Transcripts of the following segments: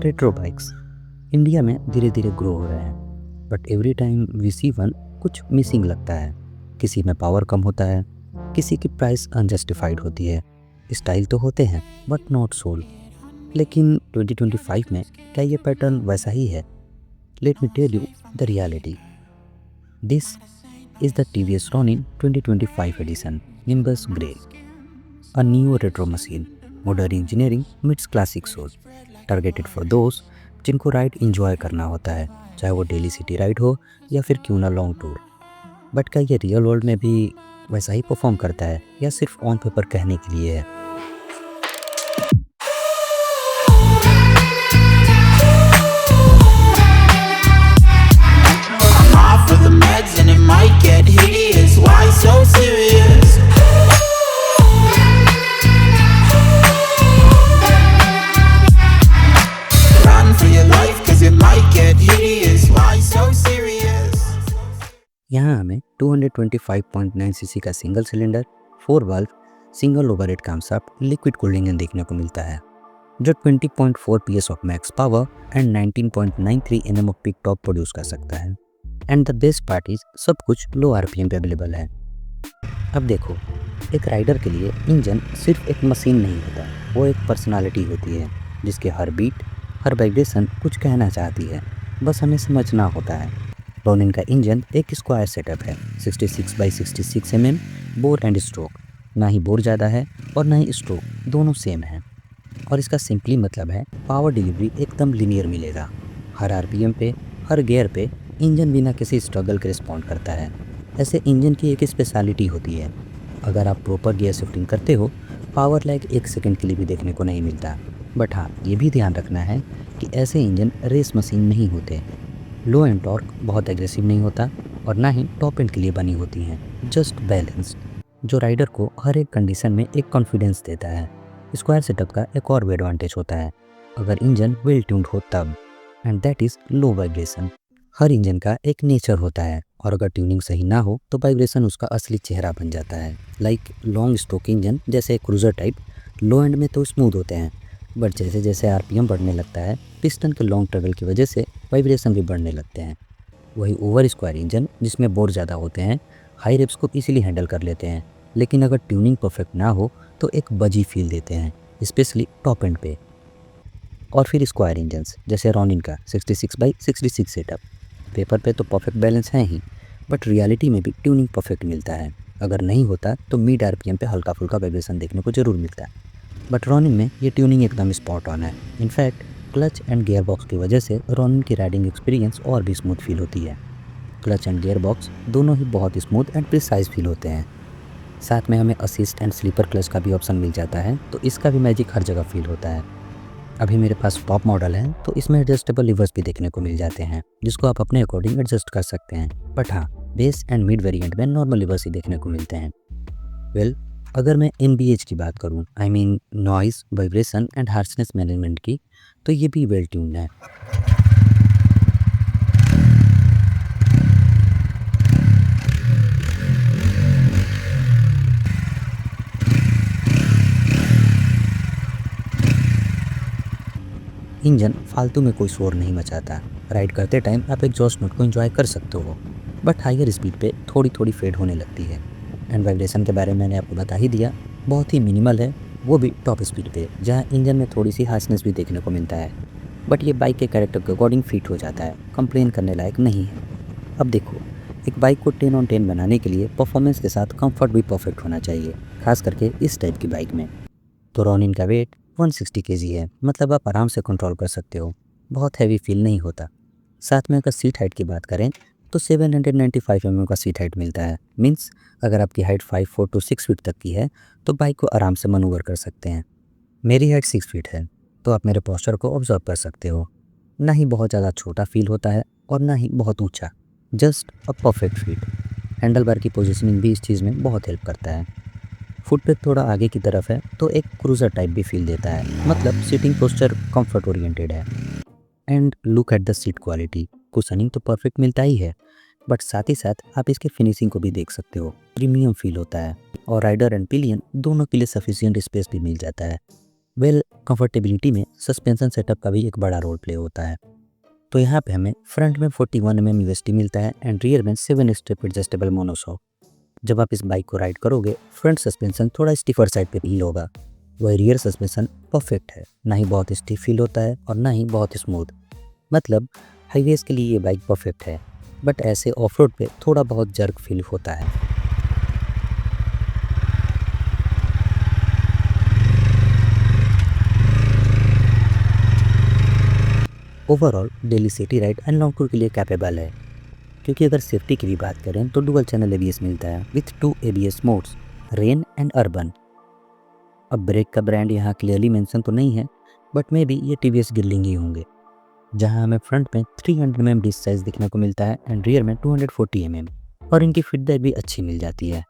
Retro bikes India में धीरे धीरे ग्रो हो रहे हैं, but every time we see one कुछ मिसिंग लगता है। किसी में पावर कम होता है, किसी की प्राइस अनजस्टिफाइड होती है। स्टाइल तो होते हैं बट नॉट सोल। लेकिन 2025 में क्या ये पैटर्न वैसा ही है? Let me tell you the reality. This is the TVS Ronin 2025 edition Nimbus Grey, a neo retro machine, modern engineering meets classic soul, targeted for those जिनको राइड इंजॉय करना होता है, चाहे वो डेली सिटी राइड हो या फिर क्यों ना लॉन्ग टूर। बट क्या ये रियल वर्ल्ड में भी वैसा ही परफॉर्म करता है या सिर्फ ऑन पेपर कहने के लिए है? I'm off of the meds and it might get hideous. Why so serious? Run for your life 'cause it might get hideous. Why so serious? यहाँ हमें 225.9 cc का single cylinder 4 valve single overhead camshaft liquid cooled engine देखने को मिलता है, जो 20.4 PS of max power and 19.93 Nm off peak top produce कर सकता है। And the best part is सब कुछ लो RPM पे अवेलेबल है। अब देखो, एक राइडर के लिए इंजन सिर्फ एक मशीन नहीं होता, वो एक पर्सनालिटी होती है जिसके हर बीट, हर वाइब्रेशन कुछ कहना चाहती है, बस हमें समझना होता है। रोनिन का इंजन एक स्क्वायर सेटअप है, 66x66 mm bore and stroke. ना ही बोर ज़्यादा है और ना ही स्ट्रोक, दोनों सेम है। और इसका सिंपली मतलब है पावर डिलीवरी एकदम लिनियर मिलेगा। हर RPM पे, हर गियर पे इंजन बिना किसी स्ट्रगल के रिस्पॉन्ड करता है। ऐसे इंजन की एक स्पेशलिटी होती है, अगर आप प्रॉपर गियर शिफ्टिंग करते हो, पावर लैग 1 सेकंड के लिए भी देखने को नहीं मिलता। बट हाँ, ये भी ध्यान रखना है कि ऐसे इंजन रेस मशीन नहीं होते। लो एंड टॉर्क बहुत एग्रेसिव नहीं होता और ना ही टॉप एंड के लिए बनी होती हैं, जस्ट बैलेंस्ड, जो राइडर को हर एक कंडीशन में एक कॉन्फिडेंस देता है। स्क्वायर सेटअप का एक और भी एडवांटेज होता है, अगर इंजन वेल ट्यून्ड हो तब, and that is low vibration. Her engine का एक नेचर होता है और अगर ट्यूनिंग सही ना हो तो वाइब्रेशन उसका असली चेहरा बन जाता है। लाइक लॉन्ग स्टोक इंजन जैसे क्रूजर टाइप, लो एंड में तो स्मूथ होते हैं, बट जैसे जैसे RPM बढ़ने लगता है, पिस्टन के लॉन्ग ट्रेवल की वजह से वाइब्रेशन भी बढ़ने लगते हैं। वही ओवर स्क्वायर इंजन जिसमें बोर ज़्यादा होते हैं, हाई रेप्स को इजीली हैंडल कर लेते हैं, लेकिन अगर ट्यूनिंग परफेक्ट ना हो तो एक बजी फील देते हैं, स्पेशली टॉप एंड पे। और फिर स्क्वायर इंजन्स जैसे रॉनिन का 66x66 सेटअप, पेपर पे तो परफेक्ट बैलेंस है ही, बट रियलिटी में भी ट्यूनिंग परफेक्ट मिलता है। अगर नहीं होता तो मिड RPM पे हल्का फुल्का वाइब्रेशन देखने को ज़रूर मिलता है, बट रॉनिन में ये ट्यूनिंग एकदम स्पॉट ऑन है। In fact clutch and gear box की वजह से रॉनिन की राइडिंग एक्सपीरियंस और भी स्मूथ फील होती है। क्लच एंड गियर बॉक्स दोनों ही बहुत स्मूथ एंड प्रिसाइज फील होते हैं। साथ में हमें असिस्ट एंड स्लीपर क्लच का भी ऑप्शन मिल जाता है, तो इसका भी मैजिक हर जगह फील होता है। अभी मेरे पास टॉप मॉडल है तो इसमें एडजस्टेबल लिवर्स भी देखने को मिल जाते हैं, जिसको आप अपने अकॉर्डिंग एडजस्ट कर सकते हैं। बट हाँ, बेस एंड मिड वेरिएंट में नॉर्मल लिवर्स ही देखने को मिलते हैं। वेल, अगर मैं NVH की बात करूं, I mean noise, vibration and harshness management की, तो ये भी वेल ट्यून्ड है। इंजन फालतू में कोई शोर नहीं मचाता। राइड करते टाइम आप एग्जॉस्ट नोट को एंजॉय कर सकते हो, बट हाइयर स्पीड पे थोड़ी थोड़ी फेड होने लगती है। एंड वाइब्रेशन के बारे में मैंने आपको बता ही दिया, बहुत ही मिनिमल है, वो भी टॉप स्पीड पे, जहाँ इंजन में थोड़ी सी हार्शनेस भी देखने को मिलता है। बट ये बाइक के कैरेक्टर के अकॉर्डिंग फिट हो जाता है, कंप्लेन करने लायक नहीं है। अब देखो, एक बाइक को 10 on 10 बनाने के लिए परफॉर्मेंस के साथ कंफर्ट भी परफेक्ट होना चाहिए, खास करके इस टाइप की बाइक में। तो रॉनिन का वेट 160 kg है, मतलब आप आराम से कंट्रोल कर सकते हो, बहुत हैवी फील नहीं होता। साथ में अगर सीट हाइट की बात करें तो 795 mm का सीट हाइट मिलता है। मीन्स अगर आपकी हाइट 5'4" to 6 फीट तक की है तो बाइक को आराम से मनूवर कर सकते हैं। मेरी हाइट 6 फीट है, तो आप मेरे पोस्चर को ऑब्जर्व कर सकते हो। ना ही बहुत ज़्यादा छोटा फील होता है और ना ही बहुत ऊंचा, just a perfect feet. Handle bar की पोजिशनिंग भी इस चीज़ में बहुत हेल्प करता है। फुट पे थोड़ा आगे की तरफ है तो एक क्रूज़र टाइप भी फील देता है, मतलब सीटिंग पोस्चर कंफर्ट ओरिएंटेड है। And look at the seat quality, cushioning तो परफेक्ट मिलता ही है, बट साथ ही साथ आप इसके फिनिशिंग को भी देख सकते हो, प्रीमियम फील होता है। और राइडर एंड पिलियन दोनों के लिए सफिशिएंट स्पेस भी मिल जाता है। वेल, कंफर्टेबिलिटी में सस्पेंशन सेटअप का भी एक बड़ा रोल प्ले होता है। तो यहाँ पे हमें फ्रंट में 41 mm यूएसटी मिलता है एंड रियर में 7 स्टेप एडजस्टेबल मोनोशॉक। जब आप इस बाइक को राइड करोगे, फ्रंट सस्पेंशन थोड़ा स्टिफर साइड पे फील होगा, वह रियर सस्पेंशन परफेक्ट है, ना ही बहुत स्टिफ फील होता है और ना ही बहुत स्मूथ। मतलब हाईवेज के लिए ये बाइक परफेक्ट है, बट ऐसे ऑफ रोड पे थोड़ा बहुत जर्क फील होता है। Overall daily city ride and long tour के लिए कैपेबल है, क्योंकि अगर सेफ्टी की भी बात करें तो डुअल चैनल एबीएस मिलता है with 2 ABS modes, rain and urban. अब ब्रेक का ब्रांड यहाँ क्लियरली मेंशन तो नहीं है, बट मे बी ये टीवीएस गिरलिंग ही होंगे, जहाँ हमें फ्रंट में 300 mm डिस्क साइज दिखने को मिलता है एंड रियर में 240 mm, और इनकी फीडबैक भी अच्छी मिल जाती है।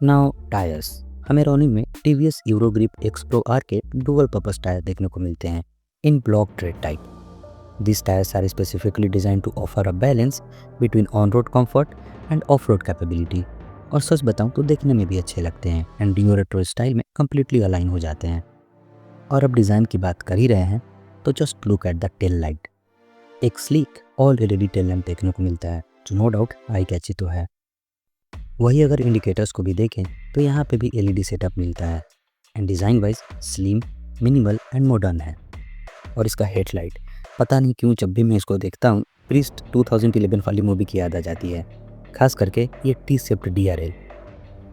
नाउ टायर्स, हमें रोनिंग में TVS Euro grip X pro R के डुअल पर्पस टायर देखने को मिलते हैं in block tread type. These tires are specifically designed to offer a balance between on-road comfort and off-road capability, और सच बताऊं तो देखने में भी अच्छे लगते हैं एंड न्यू रेट्रो स्टाइल में कम्प्लीटली अलाइन हो जाते हैं। और अब डिज़ाइन की बात कर ही रहे हैं तो just look at the tail light. एक sleek all LED tail lamp देखने को मिलता है, जो नो डाउट आई कैची तो है। वही अगर इंडिकेटर्स को भी देखें तो यहाँ पे भी एलईडी सेटअप मिलता है and design wise slim, minimal and modern है। और इसका हेडलाइट, पता नहीं क्यों जब भी मैं इसको देखता हूँ प्रीस्ट 2011 वाली मूवी की याद आ जाती है, खास करके ये टी शेप्ड DRL।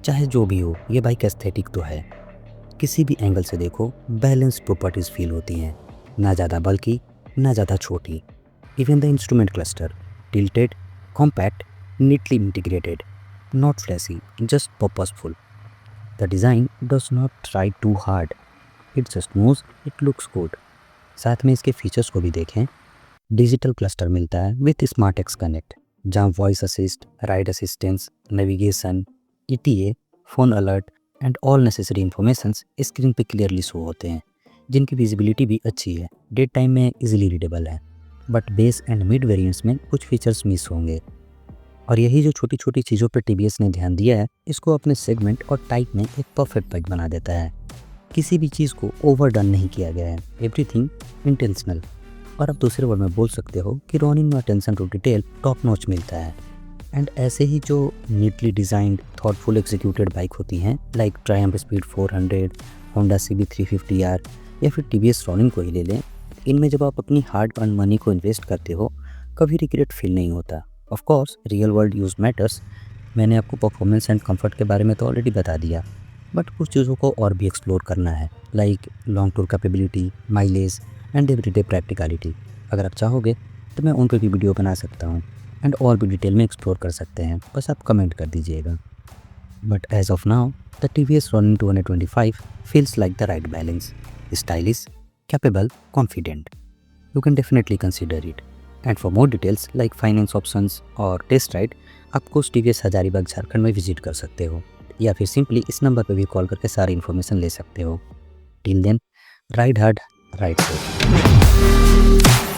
चाहे जो भी हो, ये बाइक एस्थेटिक तो है, किसी भी एंगल से देखो बैलेंस प्रॉपर्टीज़ फील होती हैं, ना ज़्यादा बल्कि ना ज़्यादा छोटी। Even the instrument cluster tilted, compact, neatly integrated, not flashy, just purposeful. The design does not try too hard, it just knows it looks good. साथ में इसके फीचर्स को भी देखें। डिजिटल क्लस्टर मिलता है विथ स्मार्ट एक्स कनेक्ट, जहाँ voice assist, ride assistance, navigation, ETA, phone alert and all necessary informations screen पे क्लियरली शो होते हैं, जिनकी विजिबिलिटी भी अच्छी है, डे टाइम में इजीली रीडेबल है। But base and mid variants में कुछ फीचर्स मिस होंगे, और यही जो छोटी छोटी चीज़ों पर TVS ने ध्यान दिया है, इसको अपने सेगमेंट और टाइप में एक परफेक्ट बाइक बना देता है। किसी भी चीज़ को ओवरडन नहीं किया गया है, एवरीथिंग इंटेंशनल। और अब दूसरे वर्ड में बोल सकते हो कि रोनिन में attention to detail top notch मिलता है। एंड ऐसे ही जो neatly designed, thoughtful executed bike होती हैं like Triumph speed 400, Honda CB 350R या फिर TVS रोनिन को ही ले लें, इनमें जब आप अपनी हार्ड अर्न मनी को इन्वेस्ट करते हो कभी रिग्रेट फील नहीं होता। Of course real world use matters, मैंने आपको परफॉर्मेंस एंड कंफर्ट के बारे में तो ऑलरेडी बता दिया, बट कुछ चीज़ों को और भी एक्सप्लोर करना है, like long tour capability, mileage and everyday practicality. अगर आप चाहोगे तो मैं उन पर भी वीडियो बना सकता हूँ एंड और भी डिटेल में एक्सप्लोर कर सकते हैं, बस आप कमेंट कर दीजिएगा। But as of now the TVS Ronin 225 feels like the right balance, stylish, capable, confident. You can definitely consider it. And for more details like finance options और टेस्ट राइड, आप कुछ TVS हजारीबाग झारखंड में visit कर सकते हो, या फिर simply इस नंबर पर भी कॉल करके सारी इन्फॉर्मेशन ले सकते हो। Till then, ride hard, ride safe.